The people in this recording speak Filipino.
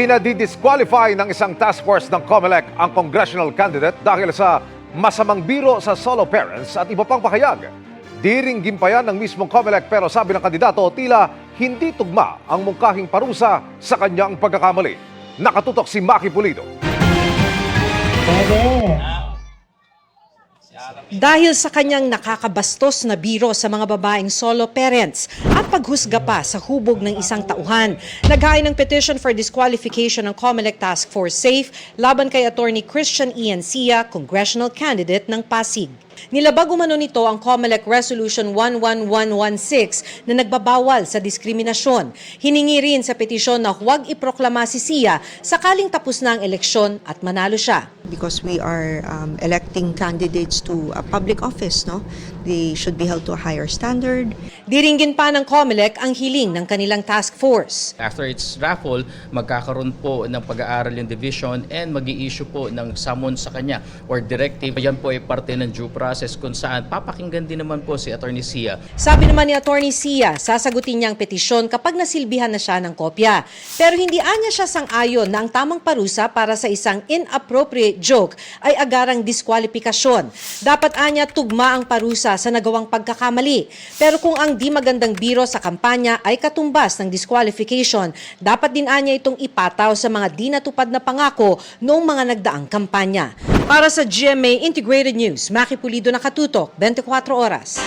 Pinadidisqualify ng isang task force ng COMELEC ang congressional candidate dahil sa masamang biro sa solo parents at iba pang pahayag. Diringgin pa yan ng mismong COMELEC pero sabi ng kandidato tila hindi tugma ang mungkahing parusa sa kanyang pagkakamali. Nakatutok si Maki Pulido. Dahil sa kanyang nakakabastos na biro sa mga babaeng solo parents at paghusga pa sa hubog ng isang tauhan, naghain ng petition for disqualification ng COMELEC Task Force SAFE laban kay Attorney Christian Ian Sia, congressional candidate ng Pasig. Nilabag umano nito ang COMELEC Resolution 11116 na nagbabawal sa diskriminasyon. Hiningi rin sa petisyon na huwag iproklama si Sia sakaling tapos na ang eleksyon at manalo siya. Because we are electing candidates to a public office, no? They should be held to a higher standard. Diringgin pa ng COMELEC ang hiling ng kanilang task force. After its raffle, magkakaroon po ng pag-aaral yung division and mag-i-issue po ng summons sa kanya or directive. Yan po ay parte ng due process kung saan papakinggan din naman po si Attorney Sia. Sabi naman ni Attorney Sia, sasagutin niya ang petisyon kapag nasilbihan na siya ng kopya. Pero hindi anya siya sang-ayon na ang tamang parusa para sa isang inappropriate joke ay agarang diskwalifikasyon. Dapat anya tugma ang parusa sa nagawang pagkakamali. Pero kung ang di magandang biro sa kampanya ay katumbas ng disqualification, dapat din anya itong ipataw sa mga di natupad na pangako noong mga nagdaang kampanya. Para sa GMA Integrated News, Maki Pulido, Nakatutok, 24 Oras.